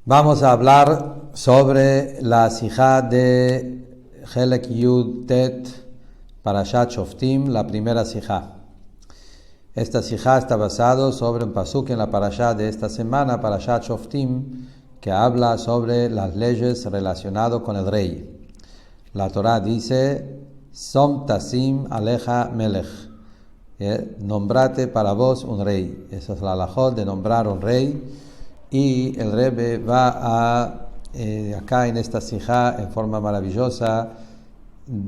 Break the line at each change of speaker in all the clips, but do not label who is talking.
Vamos a hablar sobre la sijá de Helek Yud Tet Parashat Shoftim, la primera sijá. Esta sijá está basada sobre un pasuk en la parashá de esta semana, Parashat Shoftim, que habla sobre las leyes relacionadas con el rey. La Torá dice: Som tasim aleja melech, nombrate para vos un rey. Eso es la halajot de nombrar un rey. Y el Rebbe va a, acá en esta sijá, en forma maravillosa,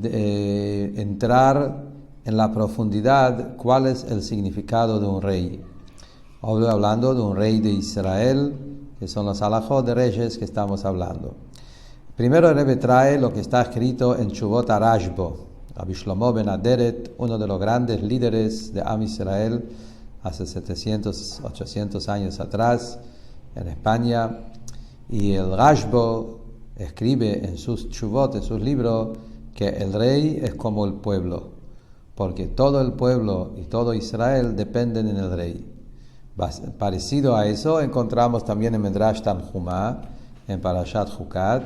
entrar en la profundidad cuál es el significado de un rey. Obvio, hablando de un rey de Israel, que son los halajot de reyes que estamos hablando. Primero el Rebbe trae lo que está escrito en Tshuvot HaRashbo. Rabbi Shlomo ben Aderet, uno de los grandes líderes de Am Israel, hace 700, 800 años atrás, en España, y el Rashbo escribe en sus Tshuvot, en sus libros, que el rey es como el pueblo, porque todo el pueblo y todo Israel dependen en el rey. Parecido a eso encontramos también en Medrash Tanhumá, en Parashat Chukat,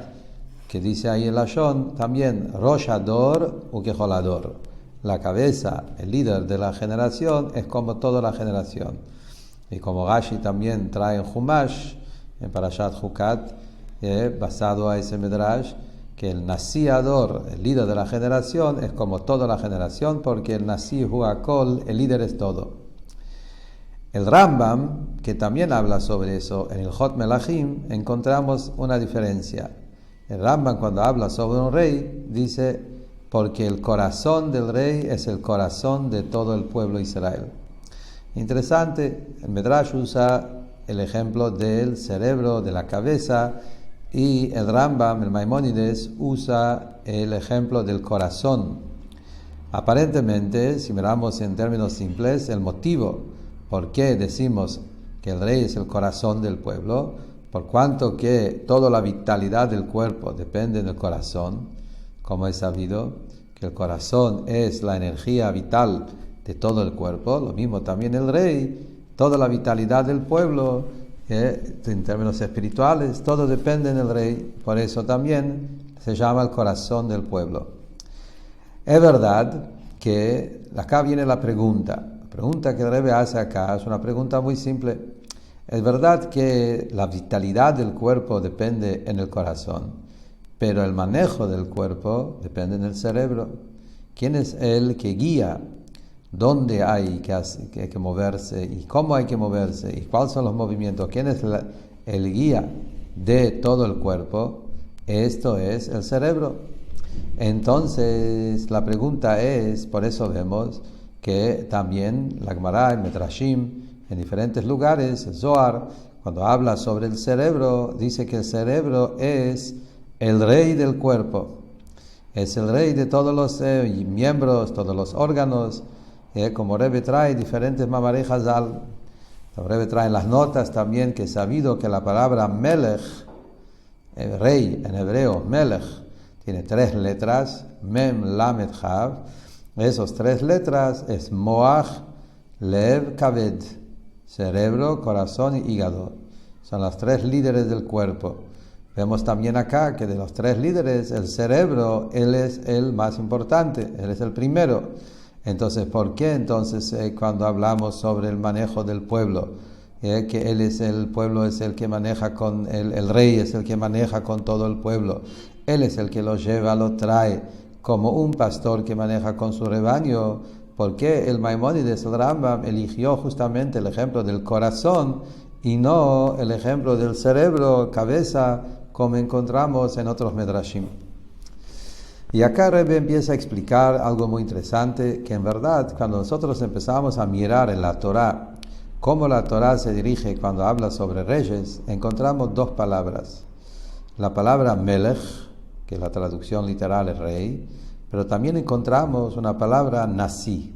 que dice ahí en Lashon también Rosh Hador Ukechol Hador, la cabeza, el líder de la generación es como toda la generación. Y como Rashi también trae en Humash, en Parashat Chukat, basado a ese Medrash, que el Nasi Ador, el líder de la generación, es como toda la generación, porque el Nasi Hu Hakol, el líder es todo. El Rambam, que también habla sobre eso, en el Hot Melachim, encontramos una diferencia. El Rambam, cuando habla sobre un rey, dice: porque el corazón del rey es el corazón de todo el pueblo de Israel. Interesante, el Medrash usa el ejemplo del cerebro, de la cabeza, y el Rambam, el Maimónides, usa el ejemplo del corazón. Aparentemente, si miramos en términos simples, el motivo por qué decimos que el rey es el corazón del pueblo, por cuanto que toda la vitalidad del cuerpo depende del corazón, como es sabido, que el corazón es la energía vital de todo el cuerpo, lo mismo también el rey, toda la vitalidad del pueblo, en términos espirituales, todo depende del rey, por eso también se llama el corazón del pueblo. Es verdad que acá viene la pregunta que el Rebbe hace acá, es una pregunta muy simple. Es verdad que la vitalidad del cuerpo depende en el corazón, pero el manejo del cuerpo depende en el cerebro. ¿Quién es el que guía dónde hay que moverse y cómo hay que moverse y cuáles son los movimientos? ¿Quién es el guía de todo el cuerpo? Esto es el cerebro. Entonces la pregunta es, por eso vemos que también la Gemara, el Medrashim, en diferentes lugares, el Zohar, cuando habla sobre el cerebro, dice que el cerebro es el rey del cuerpo, es el rey de todos los miembros, todos los órganos. Como Rebbe trae diferentes Mamarei Hazal, Rebbe trae en las notas también que es sabido que la palabra Melech, rey en hebreo, Melech, tiene 3 letras, Mem, Lamed, Hav. Esas 3 letras es Moach, Lev, Kaved, cerebro, corazón y hígado. Son los 3 líderes del cuerpo. Vemos también acá que de los 3 líderes, el cerebro, él es el más importante, él es el primero. Entonces, ¿por qué entonces cuando hablamos sobre el manejo del pueblo, que él es el pueblo, es el que maneja con el rey, es el que maneja con todo el pueblo, él es el que lo lleva, lo trae, como un pastor que maneja con su rebaño? ¿Por qué el Maimónides, el Rambam, eligió justamente el ejemplo del corazón y no el ejemplo del cerebro, cabeza, como encontramos en otros Medrashim? Y acá Rebbe empieza a explicar algo muy interesante, que en verdad cuando nosotros empezamos a mirar en la Torá, cómo la Torá se dirige cuando habla sobre reyes, encontramos 2 palabras. La palabra Melech, que la traducción literal es rey, pero también encontramos una palabra Nasi.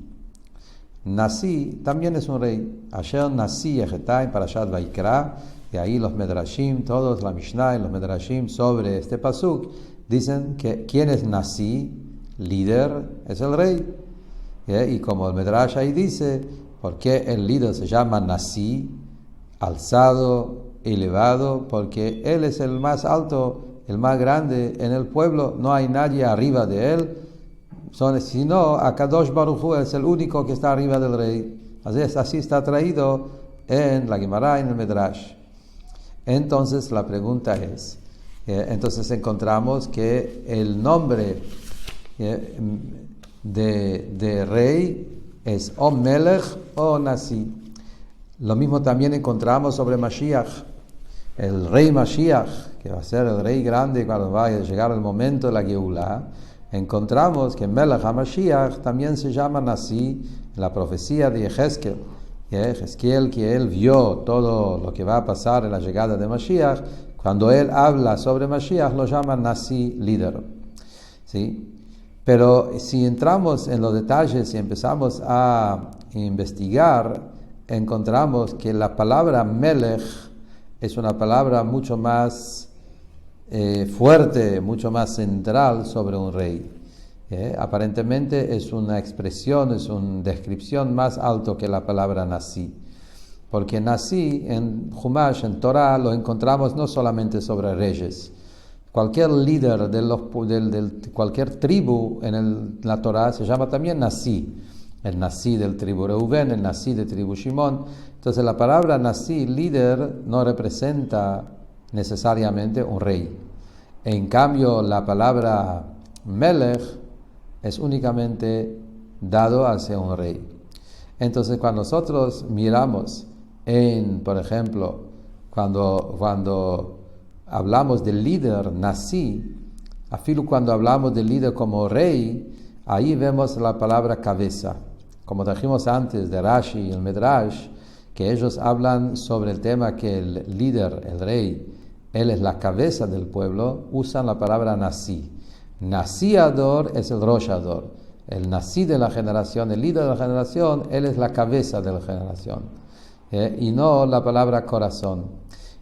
Nasi también es un rey. Asher Nasi Ejetai Parashat Vaikra, y ahí los Medrashim, todos la Mishnah y los Medrashim sobre este pasuk, dicen que ¿quién es Nasi? Líder, es el rey. Y como el Medrash ahí dice, ¿por qué el líder se llama Nasi? Alzado, elevado, porque Él es el más alto, el más grande en el pueblo, no hay nadie arriba de Él, sino Akadosh Baruj Hu es el único que está arriba del rey. Así está traído en la Gemara, en el Medrash. Entonces la pregunta es, entonces encontramos que el nombre de rey es o Melech o Nasi. Lo mismo también encontramos sobre Mashiach, el rey Mashiach, que va a ser el rey grande cuando va a llegar el momento de la Geulá. Encontramos que Melech HaMashiach también se llama Nasi en la profecía de Yehezkel. Yehezkel, que él vio todo lo que va a pasar en la llegada de Mashiach, cuando él habla sobre Mashiach lo llama Nasi, líder. ¿Sí? Pero si entramos en los detalles y empezamos a investigar, encontramos que la palabra Melech es una palabra mucho más fuerte, mucho más central sobre un rey. Aparentemente es una expresión, es una descripción más alto que la palabra Nasi. Porque Nasi en Humash, en Torah, lo encontramos no solamente sobre reyes. Cualquier líder de cualquier tribu en la Torah se llama también Nasi. El Nasi del tribu Reuben, el Nasi de tribu Shimón. Entonces la palabra Nasi, líder, no representa necesariamente un rey. En cambio, la palabra Melech es únicamente dado hacia un rey. Entonces, cuando nosotros miramos por ejemplo, cuando hablamos del líder Nasi, afilo cuando hablamos del líder como rey, ahí vemos la palabra cabeza. Como dijimos antes de Rashi y el Medrash, que ellos hablan sobre el tema que el líder, el rey, él es la cabeza del pueblo, usan la palabra Nasi. Nasi Ador es el Rosh Ador. El Nasi de la generación, el líder de la generación, él es la cabeza de la generación. Y no la palabra corazón.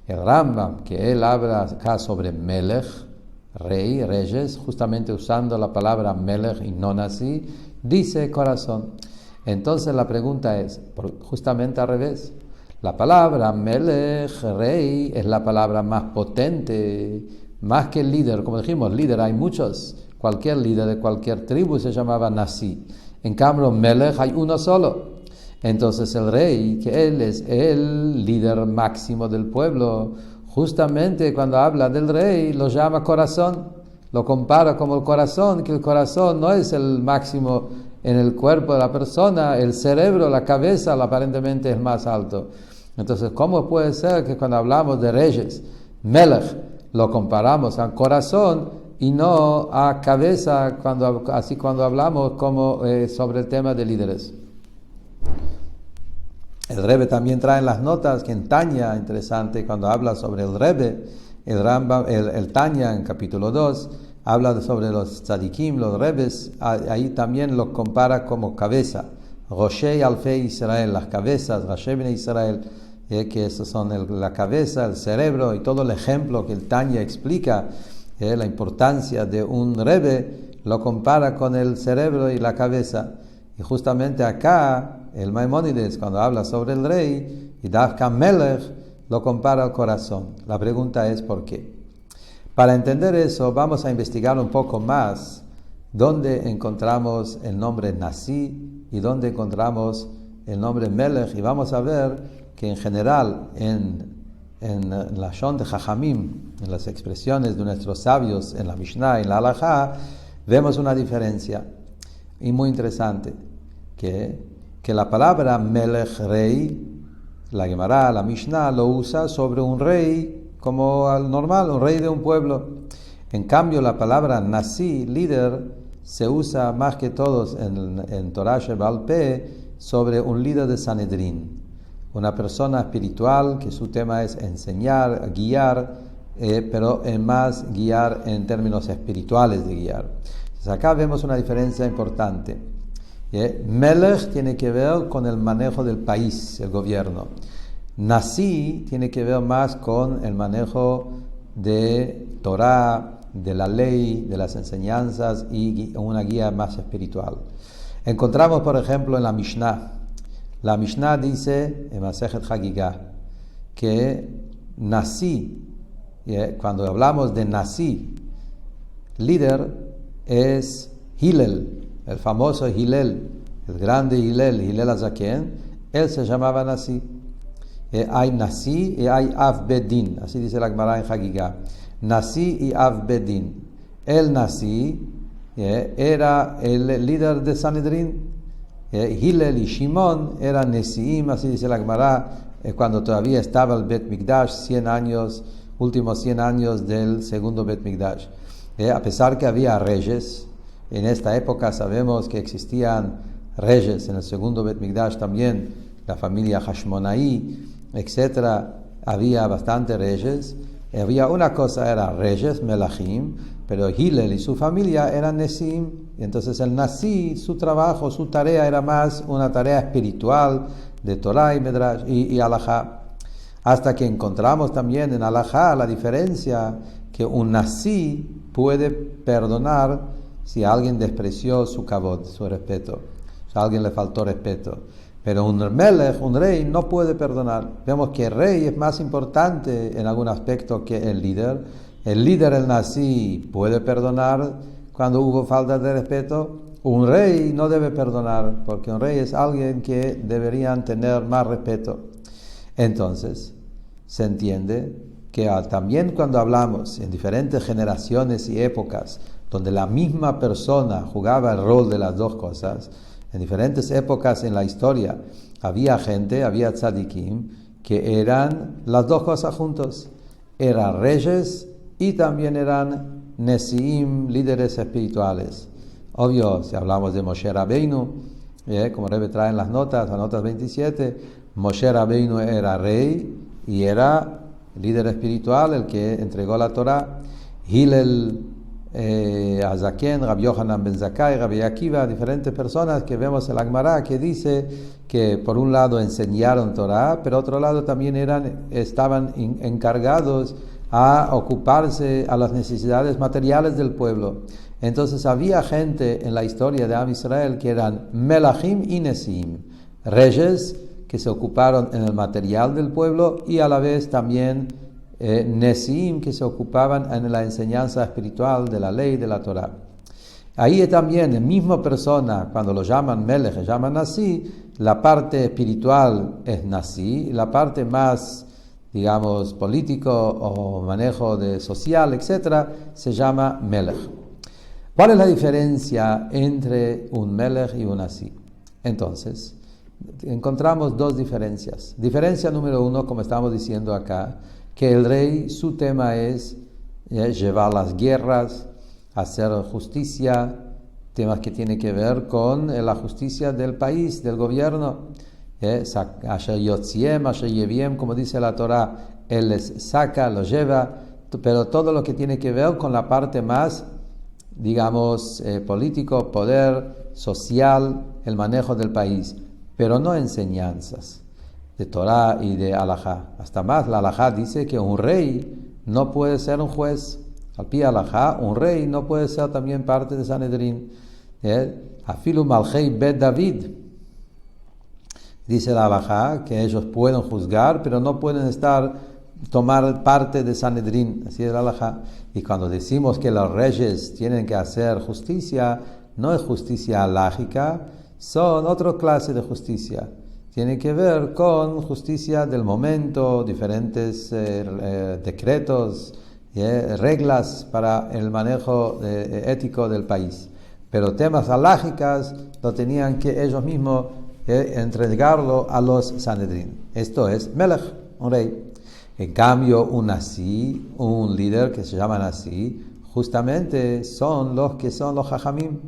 El Rambam, que él habla acá sobre Melech, rey, reyes, justamente usando la palabra Melech y no Nasi, dice corazón. Entonces la pregunta es, justamente al revés, la palabra Melech, rey, es la palabra más potente, más que el líder. Como dijimos, líder hay muchos, cualquier líder de cualquier tribu se llamaba Nasi. En cambio, Melech hay uno solo. Entonces el rey, que él es el líder máximo del pueblo, justamente cuando habla del rey lo llama corazón, lo compara como el corazón, que el corazón no es el máximo en el cuerpo de la persona, el cerebro, la cabeza, aparentemente es más alto. Entonces, ¿cómo puede ser que cuando hablamos de reyes, Melech, lo comparamos al corazón y no a cabeza, cuando hablamos como sobre el tema de líderes? El Rebbe también trae en las notas que en Tanya, interesante, cuando habla sobre el Rebbe, el Tanya en capítulo 2, habla sobre los tzadikim, los Rebbes, ahí también los compara como cabeza. Roshei Alfei Israel, las cabezas, Roshei Bnei Israel, que esos son la cabeza, el cerebro y todo el ejemplo que el Tanya explica, la importancia de un Rebbe, lo compara con el cerebro y la cabeza. Y justamente acá, el Maimónides, cuando habla sobre el rey, y Dafka Melech, lo compara al corazón. La pregunta es ¿por qué? Para entender eso, vamos a investigar un poco más dónde encontramos el nombre Nasi y dónde encontramos el nombre Melech. Y vamos a ver que en general, en la Shon de Jajamim, en las expresiones de nuestros sabios, en la Mishnah, en la Halajá, vemos una diferencia. Y muy interesante, que la palabra Melech, rey, la Gemara, la Mishnah, lo usa sobre un rey como al normal, un rey de un pueblo. En cambio, la palabra Nasi, líder, se usa más que todos en Torah Sheba'al Peh sobre un líder de Sanedrín, una persona espiritual que su tema es enseñar, guiar, pero más guiar en términos espirituales de guiar. Entonces acá vemos una diferencia importante. Melech tiene que ver con el manejo del país, el gobierno. Nasi tiene que ver más con el manejo de Torah, de la ley, de las enseñanzas y una guía más espiritual. Encontramos, por ejemplo, en la Mishnah. La Mishnah dice, en Masejet Hagigah, que Nasi, cuando hablamos de Nasi, líder es Hillel, el famoso Hillel, el grande Hillel Azaken, él se llamaba Nasi. Hay Nasi y hay Av Bedin, así dice la Gemara en Hagigah. Nasi y Av Bedin. El Nasi era el líder de Sanedrín. Hillel y Shimon eran Nesiim, así dice la Gemara, cuando todavía estaba el Bet Mikdash, 100 años, últimos 100 años del segundo Bet Mikdash. A pesar que había reyes, en esta época sabemos que existían reyes en el segundo Bet Mikdash también, la familia Hashmonaí, etc. Había bastantes reyes. Había una cosa, era reyes, Melachim, pero Hillel y su familia eran Nesim. Y entonces el Nasi, su trabajo, su tarea era más una tarea espiritual de Torah y Medrash y Alajá. Hasta que encontramos también en Alajá la diferencia que un Nasi puede perdonar si alguien despreció su kavod, su respeto, si a alguien le faltó respeto. Pero un melech, un rey, no puede perdonar. Vemos que el rey es más importante en algún aspecto que el líder. El líder, el Nasi, puede perdonar cuando hubo falta de respeto. Un rey no debe perdonar, porque un rey es alguien que deberían tener más respeto. Entonces, se entiende que también cuando hablamos en diferentes generaciones y épocas, donde la misma persona jugaba el rol de las dos cosas, en diferentes épocas en la historia, había gente, había tzadikim, que eran las dos cosas juntos. Eran reyes y también eran nesiim, líderes espirituales. Obvio, si hablamos de Moshe Rabbeinu, como Rebbe trae en las notas 27, Moshe Rabbeinu era rey y era líder espiritual, el que entregó la Torah. Hillel Azaken, Rabbi Yohanan ben Zakkai, Rabbi Akiva, diferentes personas que vemos en la Gemara que dice que por un lado enseñaron Torah, pero otro lado también estaban encargados a ocuparse a las necesidades materiales del pueblo. Entonces había gente en la historia de Am Israel que eran Melachim y Nesim, reyes que se ocuparon en el material del pueblo y a la vez también Nesim que se ocupaban en la enseñanza espiritual de la ley de la Torah. Ahí también, en misma persona, cuando lo llaman Melech, llaman Nasi, la parte espiritual es Nasi, la parte más, digamos, político o manejo de social, etc., se llama Melech. ¿Cuál es la diferencia entre un Melech y un Nasi? Entonces, encontramos dos diferencias. Diferencia número uno, como estamos diciendo acá, que el rey, su tema es llevar las guerras, hacer justicia, temas que tienen que ver con la justicia del país, del gobierno. Asher yotziem, asher yeviem, como dice la Torah, él les saca, los lleva, pero todo lo que tiene que ver con la parte más, digamos, político, poder, social, el manejo del país, pero no enseñanzas de Torah y de Alajá. Hasta más, la Alajá dice que un rey no puede ser un juez. Al pi Alajá, un rey no puede ser también parte de Sanedrín. Afilu Malchei Bet David. Dice la Alajá que ellos pueden juzgar, pero no pueden tomar parte de Sanedrín. Así es la Alajá. Y cuando decimos que los reyes tienen que hacer justicia, no es justicia alágica, son otra clase de justicia. Tiene que ver con justicia del momento, diferentes decretos, reglas para el manejo ético del país. Pero temas alágicas lo tenían que ellos mismos entregarlo a los Sanedrín. Esto es Melech, un rey. En cambio, un Nasi, un líder que se llama Nasi, justamente son los Jajamim.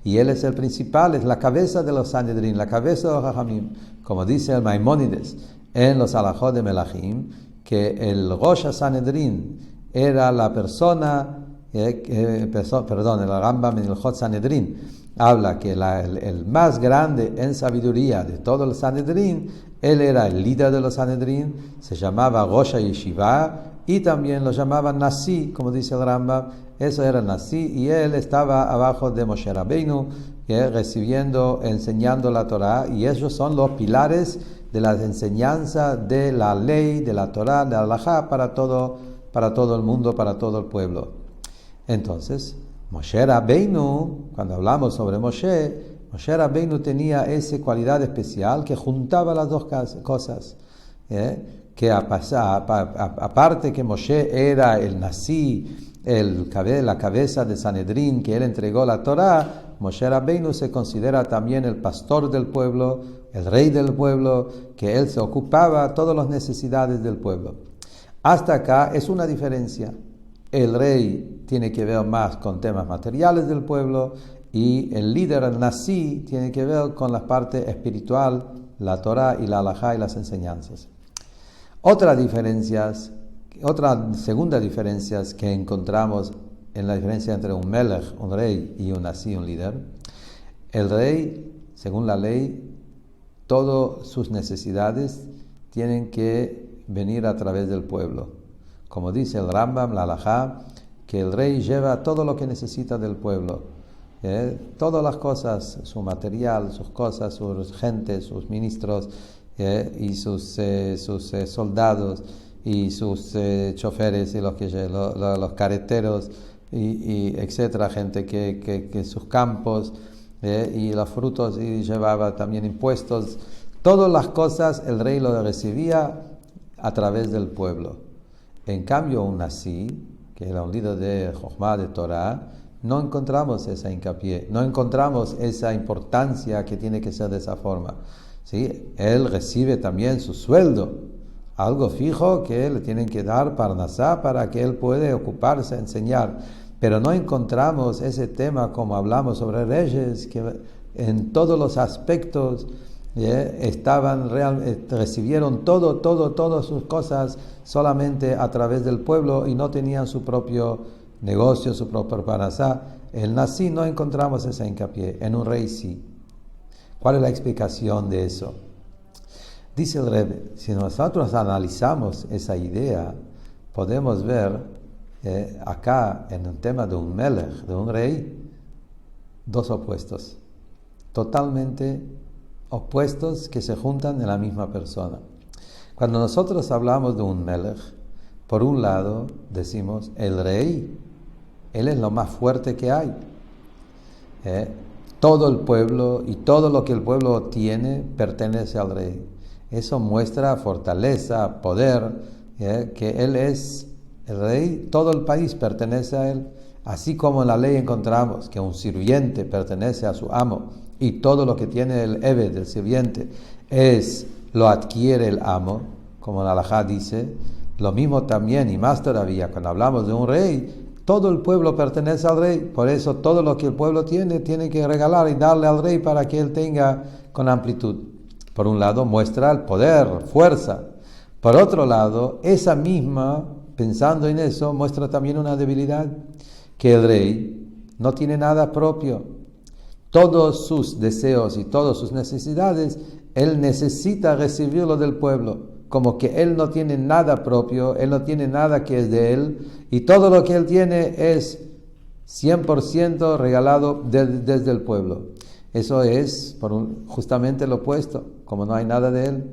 Y él es el principal, es la cabeza de los Sanedrín, la cabeza de los Jajamim. Como dice el Maimónides en los Alajot de Melachim, que el Rosh Sanedrín era la persona, el Rambam en el Hot Sanedrín habla que el más grande en sabiduría de todo el Sanedrín, él era el líder de los Sanedrín, se llamaba Rosh Yeshiva y también lo llamaban Nasi, como dice el Rambam. Eso era Nasi y él estaba abajo de Moshe Rabbeinu, recibiendo, enseñando la Torah, y ellos son los pilares de la enseñanza de la ley, de la Torah, de la halajá para todo el mundo, para todo el pueblo. Entonces, Moshe Rabbeinu, cuando hablamos sobre Moshe Rabbeinu tenía esa cualidad especial que juntaba las dos cosas. Que aparte que Moshe era el Nasi, la cabeza de Sanedrín, que él entregó la Torah, Moshe Rabbeinu se considera también el pastor del pueblo, el rey del pueblo, que él se ocupaba de todas las necesidades del pueblo. Hasta acá es una diferencia. El rey tiene que ver más con temas materiales del pueblo y el líder, el Nasi, tiene que ver con la parte espiritual, la Torah y la halajá y las enseñanzas. Otra segunda diferencia que encontramos en la diferencia entre un melech, un rey, y un Nasi, un líder. El rey, según la ley, todas sus necesidades tienen que venir a través del pueblo. Como dice el Rambam, la halajá, que el rey lleva todo lo que necesita del pueblo. Todas las cosas, su material, sus cosas, sus gentes, sus ministros, y sus soldados, y sus choferes, y los carreteros, y etcétera, gente que sus campos, y los frutos, y llevaba también impuestos. Todas las cosas el rey lo recibía a través del pueblo. En cambio, un Nasi, que era un líder de Jochma, de Torah, no encontramos esa hincapié, no encontramos esa importancia que tiene que ser de esa forma. ¿Sí? Él recibe también su sueldo, algo fijo que le tienen que dar parnasá para que él pueda ocuparse, enseñar. Pero no encontramos ese tema como hablamos sobre reyes, que en todos los aspectos recibieron todas sus cosas solamente a través del pueblo y no tenían su propio negocio, su propio parnasá. En Nasi no encontramos esa hincapié, en un rey sí. ¿Cuál es la explicación de eso? Dice el Rebbe, si nosotros analizamos esa idea, podemos ver acá en el tema de un melech, de un rey, dos opuestos, totalmente opuestos que se juntan en la misma persona. Cuando nosotros hablamos de un melech, por un lado decimos, el rey, él es lo más fuerte que hay. Todo el pueblo y todo lo que el pueblo tiene pertenece al rey. Eso muestra fortaleza, poder, que él es el rey, todo el país pertenece a él. Así como en la ley encontramos que un sirviente pertenece a su amo y todo lo que tiene el eved del sirviente lo adquiere el amo, como la halajá dice, lo mismo también y más todavía cuando hablamos de un rey, todo el pueblo pertenece al rey, por eso todo lo que el pueblo tiene que regalar y darle al rey para que él tenga con amplitud. Por un lado muestra el poder, fuerza. Por otro lado, esa misma, pensando en eso, muestra también una debilidad, que el rey no tiene nada propio. Todos sus deseos y todas sus necesidades, él necesita recibirlo del pueblo. Como que él no tiene nada propio, él no tiene nada que es de él, y todo lo que él tiene es 100% regalado desde el pueblo. Eso es justamente lo opuesto, como no hay nada de él.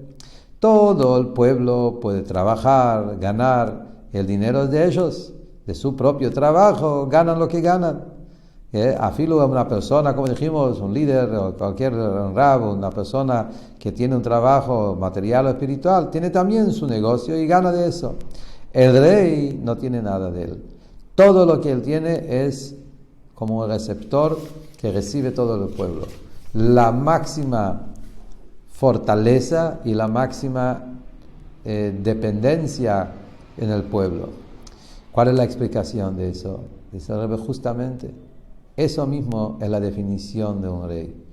Todo el pueblo puede trabajar, ganar, el dinero es de ellos, de su propio trabajo, ganan lo que ganan. Afilo una persona, como dijimos, un líder o cualquier rab, una persona que tiene un trabajo material o espiritual, tiene también su negocio y gana de eso. El rey no tiene nada de él. Todo lo que él tiene es como un receptor que recibe todo el pueblo. La máxima fortaleza y la máxima dependencia en el pueblo. ¿Cuál es la explicación de eso? Dice el Rebbe, justamente eso mismo es la definición de un rey.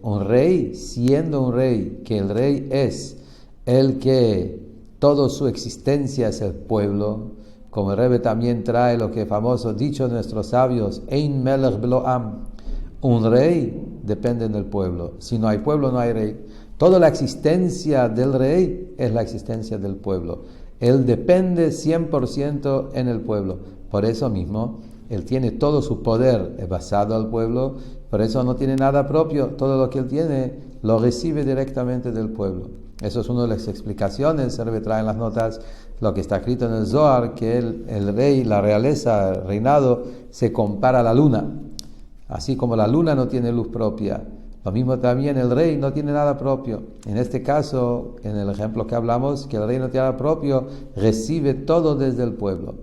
Un rey, siendo un rey, que el rey es el que toda su existencia es el pueblo, como el Rebbe también trae lo que famoso dicho de nuestros sabios, Ein melech belo am. Un rey depende del pueblo. Si no hay pueblo, no hay rey. Toda la existencia del rey es la existencia del pueblo. Él depende 100% en el pueblo. Por eso mismo, él tiene todo su poder basado al pueblo, por eso no tiene nada propio, todo lo que él tiene lo recibe directamente del pueblo. Eso es una de las explicaciones, se trae en las notas lo que está escrito en el Zohar, que el rey, la realeza, el reinado, se compara a la luna. Así como la luna no tiene luz propia, lo mismo también el rey no tiene nada propio. En este caso, en el ejemplo que hablamos, que el rey no tiene nada propio, recibe todo desde el pueblo.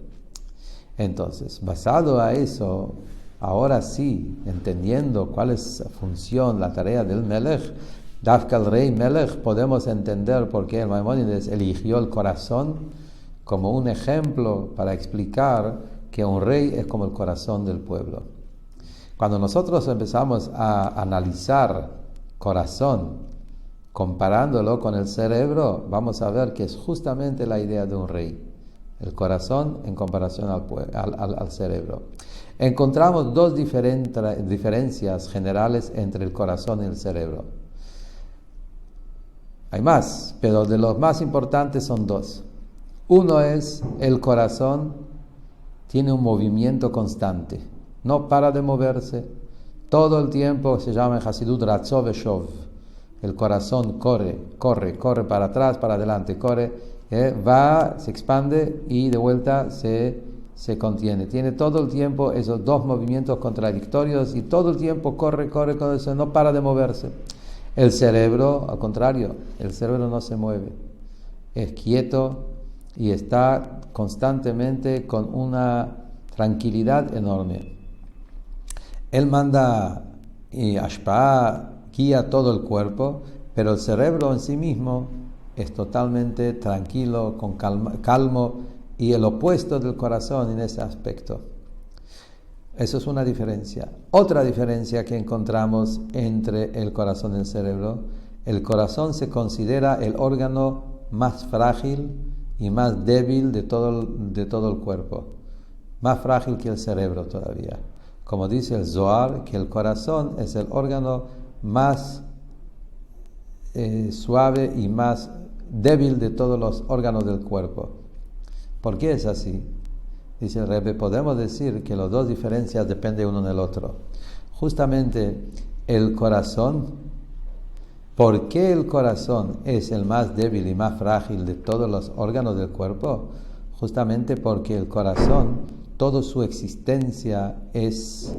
Entonces, basado a eso, ahora sí, entendiendo cuál es la función, la tarea del Melech, Dafka el rey Melech, podemos entender por qué el Maimónides eligió el corazón como un ejemplo para explicar que un rey es como el corazón del pueblo. Cuando nosotros empezamos a analizar corazón, comparándolo con el cerebro, vamos a ver que es justamente la idea de un rey. El corazón en comparación al cerebro. Encontramos dos diferencias generales entre el corazón y el cerebro. Hay más, pero de los más importantes son dos. Uno es el corazón tiene un movimiento constante. No para de moverse. Todo el tiempo se llama en Hasidut Ratzov Veshov. El corazón corre para atrás, para adelante, va, se expande y de vuelta se contiene. Tiene todo el tiempo esos dos movimientos contradictorios y todo el tiempo corre, con eso, no para de moverse. El cerebro, al contrario, el cerebro no se mueve. Es quieto y está constantemente con una tranquilidad enorme. Él manda y Ashpa guía todo el cuerpo, pero el cerebro en sí mismo es totalmente tranquilo, con calmo, y el opuesto del corazón en ese aspecto. Eso es una diferencia. Otra diferencia que encontramos entre el corazón y el cerebro: el corazón se considera el órgano más frágil y más débil de todo el cuerpo, más frágil que el cerebro todavía. Como dice el Zohar, que el corazón es el órgano más suave y más débil de todos los órganos del cuerpo. ¿Por qué es así? Dice el Rebbe, podemos decir que las dos diferencias dependen uno del otro. Justamente el corazón, ¿por qué el corazón es el más débil y más frágil de todos los órganos del cuerpo? Justamente porque el corazón, toda su existencia es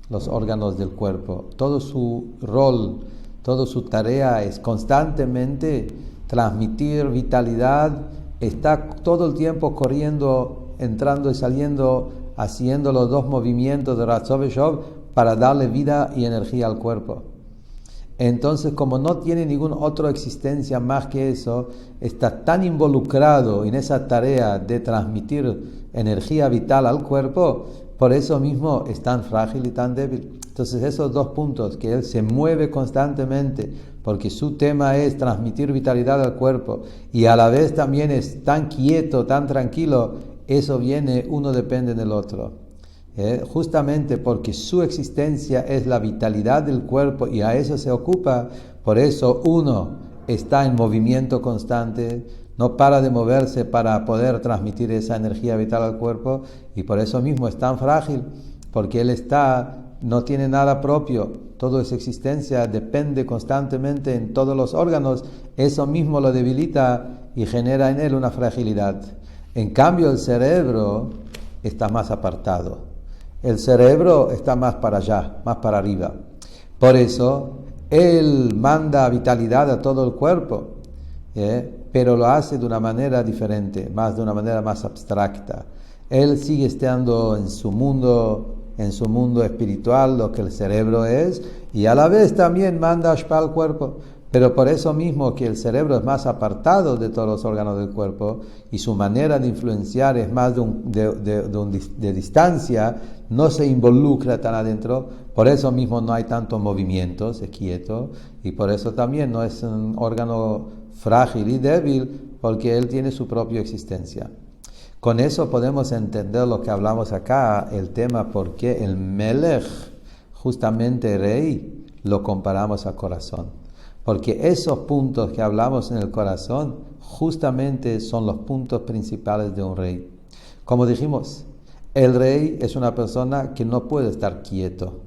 los órganos del cuerpo. Todo su rol, toda su tarea es constantemente transmitir vitalidad. Está todo el tiempo corriendo, entrando y saliendo, haciendo los dos movimientos de Ratzov Veshov para darle vida y energía al cuerpo. Entonces, como no tiene ninguna otra existencia más que eso, está tan involucrado en esa tarea de transmitir energía vital al cuerpo, por eso mismo es tan frágil y tan débil. Entonces, esos dos puntos, que él se mueve constantemente, porque su tema es transmitir vitalidad al cuerpo, y a la vez también es tan quieto, tan tranquilo, eso viene, uno depende del otro. Justamente porque su existencia es la vitalidad del cuerpo y a eso se ocupa, por eso uno está en movimiento constante, no para de moverse para poder transmitir esa energía vital al cuerpo, y por eso mismo es tan frágil, porque él no tiene nada propio, toda su existencia depende constantemente en todos los órganos, eso mismo lo debilita y genera en él una fragilidad. En cambio el cerebro está más apartado. El cerebro está más para allá, más para arriba. Por eso, él manda vitalidad a todo el cuerpo, pero lo hace de una manera diferente, de una manera más abstracta. Él sigue estando en su mundo espiritual, lo que el cerebro es, y a la vez también manda Ashpa al cuerpo. Pero por eso mismo que el cerebro es más apartado de todos los órganos del cuerpo y su manera de influenciar es más de distancia, no se involucra tan adentro, por eso mismo no hay tantos movimientos, es quieto, y por eso también no es un órgano frágil y débil, porque él tiene su propia existencia. Con eso podemos entender lo que hablamos acá, el tema por qué el Melech, justamente rey, lo comparamos a corazón. Porque esos puntos que hablamos en el corazón justamente son los puntos principales de un rey. Como dijimos, El rey es una persona que no puede estar quieto.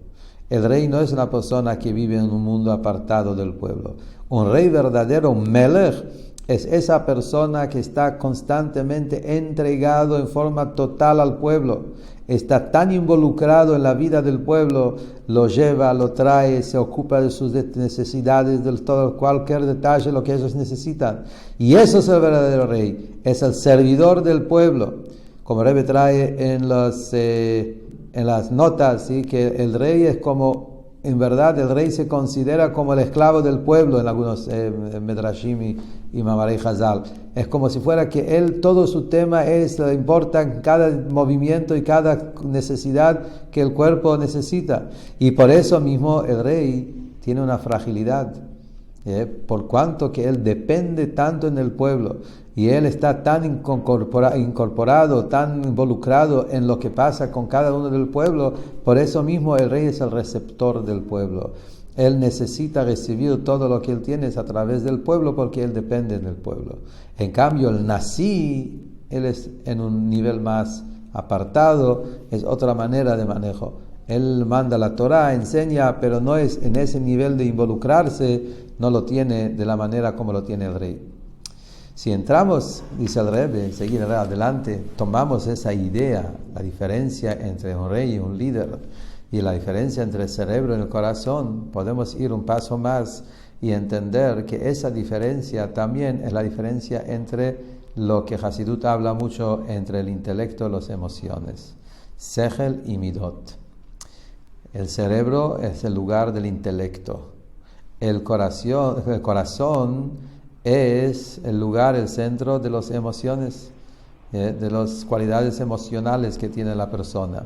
El rey no es una persona que vive en un mundo apartado del pueblo. Un rey verdadero, un melech, es esa persona que está constantemente entregado en forma total al pueblo. Está tan involucrado en la vida del pueblo, lo lleva, lo trae, se ocupa de sus necesidades, de todo, cualquier detalle, lo que ellos necesitan. Y eso es el verdadero rey, es el servidor del pueblo. Como Rebbe trae en las notas, ¿sí? Que el rey es como, en verdad, el rey se considera como el esclavo del pueblo en algunos Medrashim y Mamarei Hazal. Es como si fuera que él, todo su tema le importa cada movimiento y cada necesidad que el cuerpo necesita. Y por eso mismo el rey tiene una fragilidad, por cuanto que él depende tanto en el pueblo. Y él está tan incorporado, tan involucrado en lo que pasa con cada uno del pueblo. Por eso mismo el rey es el receptor del pueblo. Él necesita recibir todo lo que él tiene a través del pueblo porque él depende del pueblo. En cambio, el Nasi, él es en un nivel más apartado, es otra manera de manejo. Él manda la Torah, enseña, pero no es en ese nivel de involucrarse, no lo tiene de la manera como lo tiene el rey. Si entramos, dice el Rebbe, seguir adelante, tomamos esa idea, la diferencia entre un rey y un líder, y la diferencia entre el cerebro y el corazón, podemos ir un paso más y entender que esa diferencia también es la diferencia entre lo que Hasidut habla mucho entre el intelecto y las emociones, Sechel y Midot. El cerebro es el lugar del intelecto, el corazón es el lugar, el centro de las emociones, de las cualidades emocionales que tiene la persona.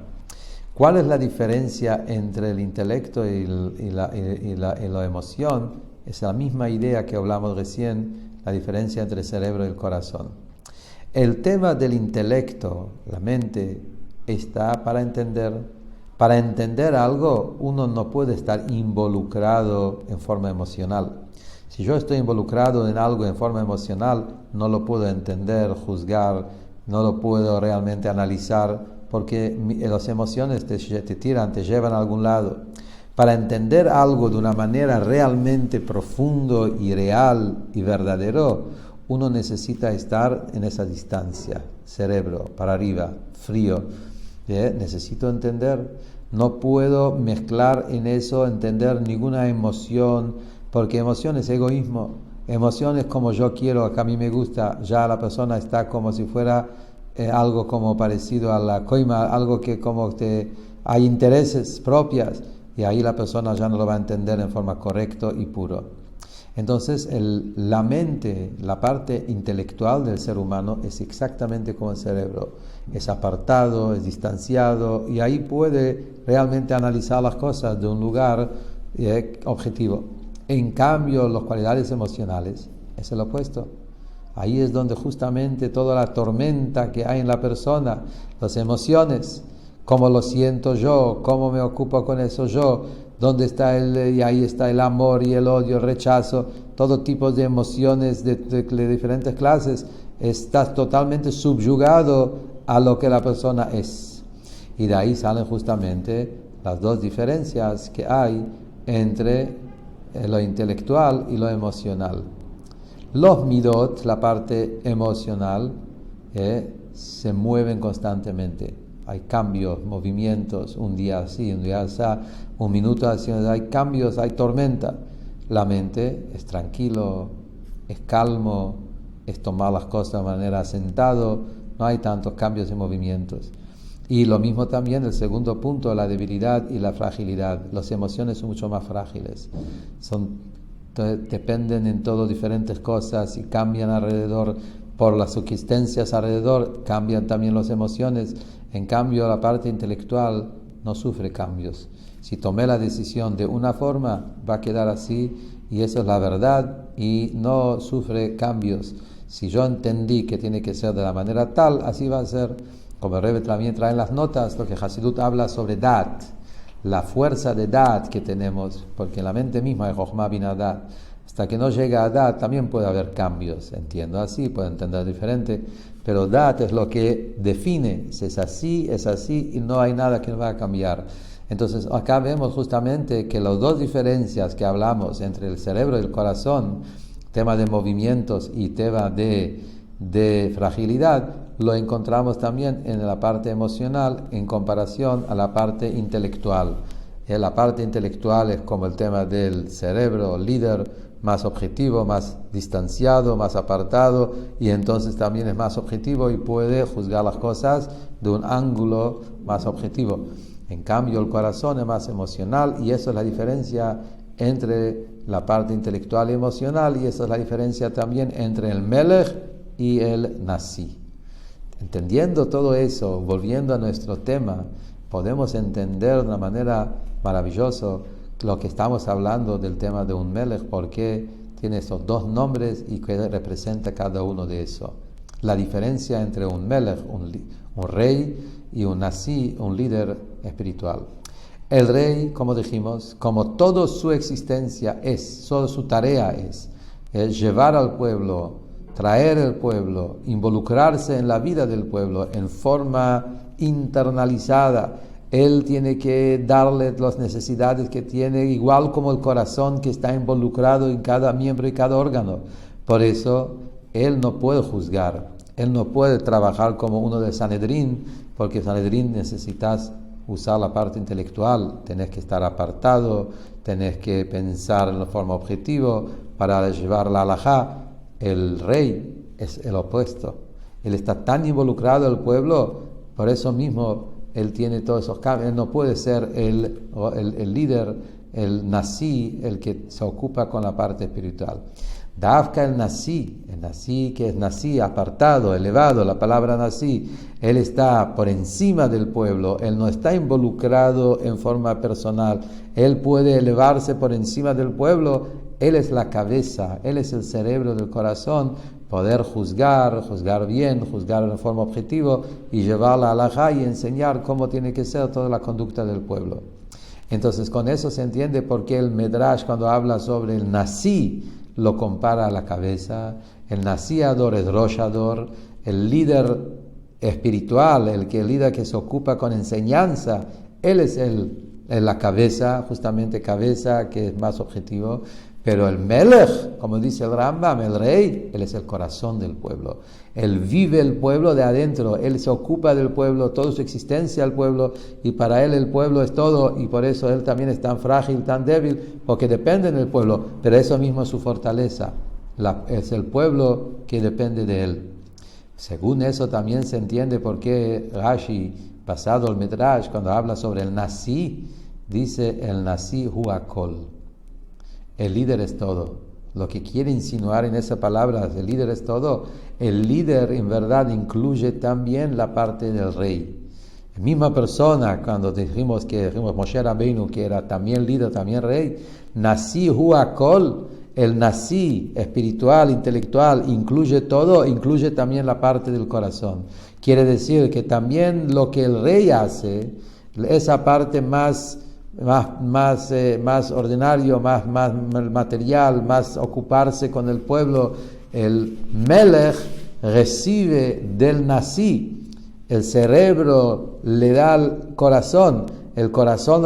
¿Cuál es la diferencia entre el intelecto y la emoción? Es la misma idea que hablamos recién, la diferencia entre el cerebro y el corazón. El tema del intelecto, la mente, está para entender. Para entender algo, uno no puede estar involucrado en forma emocional. Si yo estoy involucrado en algo en forma emocional, no lo puedo entender, juzgar, no lo puedo realmente analizar, porque las emociones te tiran, te llevan a algún lado. Para entender algo de una manera realmente profundo y real y verdadero, uno necesita estar en esa distancia, cerebro, para arriba, frío. Necesito entender, no puedo mezclar en eso, entender ninguna emoción, porque emoción es egoísmo, emoción es como yo quiero, que a mí me gusta, ya la persona está como si fuera algo como parecido a la coima, algo que como hay intereses propias, y ahí la persona ya no lo va a entender en forma correcta y puro. Entonces la mente, la parte intelectual del ser humano es exactamente como el cerebro, es apartado, es distanciado, y ahí puede realmente analizar las cosas de un lugar objetivo. En cambio, las cualidades emocionales es el opuesto. Ahí es donde justamente toda la tormenta que hay en la persona, las emociones, cómo lo siento yo, cómo me ocupo con eso yo, dónde está y ahí está el amor y el odio, el rechazo, todo tipo de emociones de diferentes clases, estás totalmente subyugado a lo que la persona es. Y de ahí salen justamente las dos diferencias que hay entre lo intelectual y lo emocional. Los midot, la parte emocional, se mueven constantemente. Hay cambios, movimientos, un día así, un día así, un minuto así, hay cambios, hay tormenta. La mente es tranquilo, es calmo, es tomar las cosas de manera sentado, no hay tantos cambios y movimientos. Y lo mismo también el segundo punto, la debilidad y la fragilidad. Las emociones son mucho más frágiles, dependen en todo diferentes cosas y cambian alrededor, por las circunstancias alrededor, cambian también las emociones. En cambio, la parte intelectual no sufre cambios. Si tomé la decisión de una forma, va a quedar así, y eso es la verdad, y no sufre cambios. Si yo entendí que tiene que ser de la manera tal, así va a ser. Como el Rebbe también trae en las notas, lo que Hasidut habla sobre Dat, la fuerza de Dat que tenemos, porque en la mente misma hay Jochma Bina Dat. Hasta que no llega a Dat también puede haber cambios, entiendo así, puedo entender diferente, pero Dat es lo que define, si es así y no hay nada que va a cambiar. Entonces acá vemos justamente que las dos diferencias que hablamos entre el cerebro y el corazón, tema de movimientos y tema de fragilidad, lo encontramos también en la parte emocional en comparación a la parte intelectual. La parte intelectual es como el tema del cerebro líder, más objetivo, más distanciado, más apartado, y entonces también es más objetivo y puede juzgar las cosas de un ángulo más objetivo. En cambio, el corazón es más emocional, y eso es la diferencia entre la parte intelectual y emocional, y esa es la diferencia también entre el Melech y el Nasi. Entendiendo todo eso, volviendo a nuestro tema, podemos entender de una manera maravillosa lo que estamos hablando del tema de un Melech, porque tiene esos dos nombres y que representa cada uno de esos. La diferencia entre un Melech, un rey, y un Nasi, un líder espiritual. El rey, como dijimos, como toda su existencia es, toda su tarea es llevar al pueblo, traer el pueblo, involucrarse en la vida del pueblo en forma internalizada. Él tiene que darle las necesidades que tiene, igual como el corazón que está involucrado en cada miembro y cada órgano. Por eso, él no puede juzgar, él no puede trabajar como uno de Sanedrín, porque Sanedrín necesitas usar la parte intelectual, tenés que estar apartado, tenés que pensar en forma objetiva para llevar la halajá. El rey es el opuesto, él está tan involucrado en el pueblo, por eso mismo él tiene todos esos cambios. Él no puede ser el líder, el Nasi, el que se ocupa con la parte espiritual. Dafka el Nasi que es Nasi, apartado, elevado, la palabra Nasi, él está por encima del pueblo, él no está involucrado en forma personal, él puede elevarse por encima del pueblo, él es la cabeza, él es el cerebro del corazón, poder juzgar bien, juzgar en forma objetiva y llevar la halajá y enseñar cómo tiene que ser toda la conducta del pueblo. Entonces con eso se entiende por qué el Medrash, cuando habla sobre el Nasi, lo compara a la cabeza. El Nasiador es Roshador, el líder espiritual, el líder que se ocupa con enseñanza, él es la cabeza, justamente cabeza, que es más objetivo. Pero el Melech, como dice el Rambam, el rey, él es el corazón del pueblo. Él vive el pueblo de adentro, él se ocupa del pueblo, toda su existencia al pueblo, y para él el pueblo es todo, y por eso él también es tan frágil, tan débil, porque depende del pueblo, pero eso mismo es su fortaleza. Es el pueblo que depende de él. Según eso también se entiende por qué Rashi, pasado el Midrash, cuando habla sobre el Nasi, dice el Nasi Huakol. El líder es todo. Lo que quiere insinuar en esa palabra, el líder es todo, el líder en verdad incluye también la parte del rey. La misma persona, cuando dijimos Moshe Rabbeinu, que era también líder, también rey, Nasi Huakol, el Nasi espiritual, intelectual, incluye todo, incluye también la parte del corazón. Quiere decir que también lo que el rey hace, esa parte más ordinario, más material, más ocuparse con el pueblo, el Melech recibe del Nasi, el cerebro le da el corazón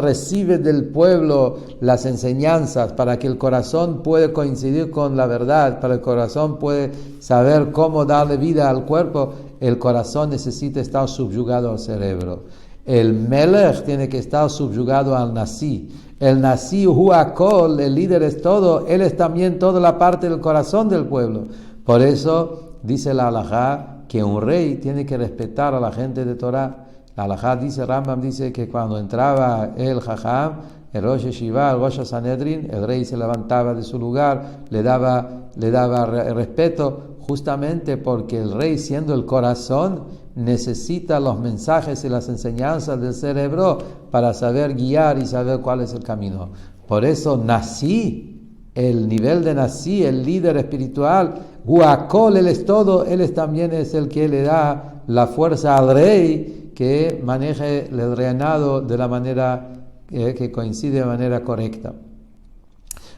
recibe del pueblo las enseñanzas para que el corazón pueda coincidir con la verdad, para que el corazón pueda saber cómo darle vida al cuerpo. El corazón necesita estar subyugado al cerebro. El Melech tiene que estar subyugado al Nasi. El Nasi Huakol, el líder es todo, él es también toda la parte del corazón del pueblo. Por eso dice la halajá que un rey tiene que respetar a la gente de Torah. La halajá dice, Rambam dice que cuando entraba el Jajam, el Rosh Yeshiva, el Rosh Sanedrin, el rey se levantaba de su lugar, le daba respeto, justamente porque el rey, siendo el corazón, necesita los mensajes y las enseñanzas del cerebro para saber guiar y saber cuál es el camino. Por eso Nasi, el nivel de Nasi, el líder espiritual, Huakol, él es todo, también es el que le da la fuerza al rey que maneje el reinado de la manera que coincide de manera correcta.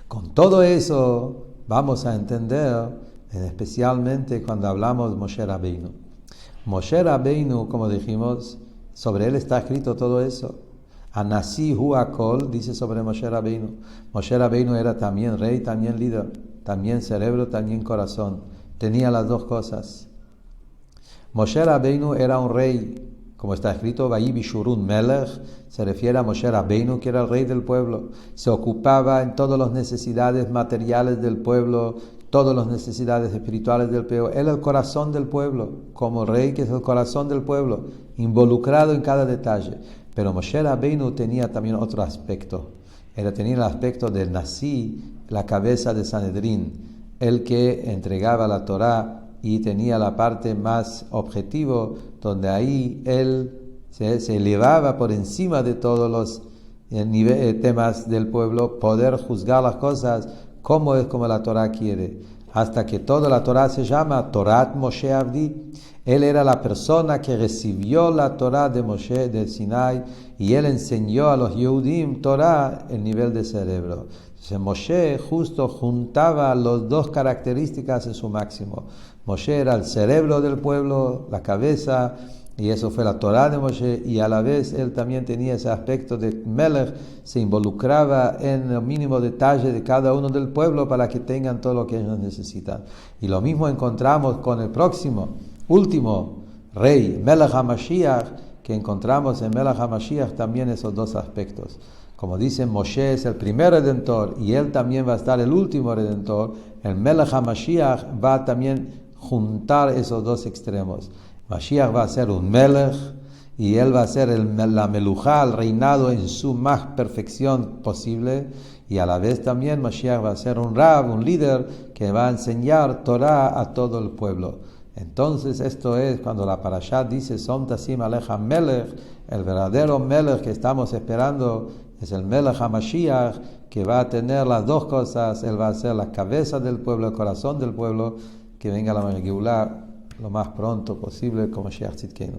Con todo eso vamos a entender, especialmente cuando hablamos de Moshe Rabbeinu. Moshe Rabbeinu, como dijimos, sobre él está escrito todo eso. Anasi hu akol, dice sobre Moshe Rabbeinu. Moshe Rabbeinu era también rey, también líder, también cerebro, también corazón. Tenía las dos cosas. Moshe Rabbeinu era un rey, como está escrito, Vayi Bishurun Melech, se refiere a Moshe Rabbeinu, que era el rey del pueblo. Se ocupaba en todas las necesidades materiales del pueblo, todas las necesidades espirituales del pueblo. Era el corazón del pueblo, como rey que es el corazón del pueblo, involucrado en cada detalle. Pero Moshe Rabbeinu tenía también otro aspecto. Tenía el aspecto del Nasi, la cabeza de Sanedrín, el que entregaba la Torá y tenía la parte más objetivo, donde ahí él se elevaba por encima de todos los temas del pueblo, poder juzgar las cosas como es como la Torá quiere, hasta que toda la Torá se llama Torat Moshe Avdi. Él era la persona que recibió la Torá de Moshe de Sinai y él enseñó a los Yehudim Torá el nivel de cerebro. Entonces Moshe justo juntaba las dos características en su máximo. Moshe era el cerebro del pueblo, la cabeza, y eso fue la Torá de Moshe, y a la vez él también tenía ese aspecto de Melech, se involucraba en el mínimo detalle de cada uno del pueblo para que tengan todo lo que ellos necesitan. Y lo mismo encontramos con el último rey, Melech HaMashiach, que encontramos en Melech HaMashiach también esos dos aspectos. Como dicen, Moshe es el primer redentor y él también va a estar el último redentor. El Melech HaMashiach va a también juntar esos dos extremos. Mashiach va a ser un Melech y él va a ser la Melujá, el reinado en su más perfección posible, y a la vez también Mashiach va a ser un Rab, un líder que va a enseñar Torah a todo el pueblo. Entonces esto es cuando la Parashá dice Som Tasim Aleja Melech, el verdadero Melech que estamos esperando es el Melech HaMashiach, que va a tener las dos cosas. Él va a ser la cabeza del pueblo, el corazón del pueblo, que venga la Geulá lo más pronto posible como Mashiach Tzidkenu.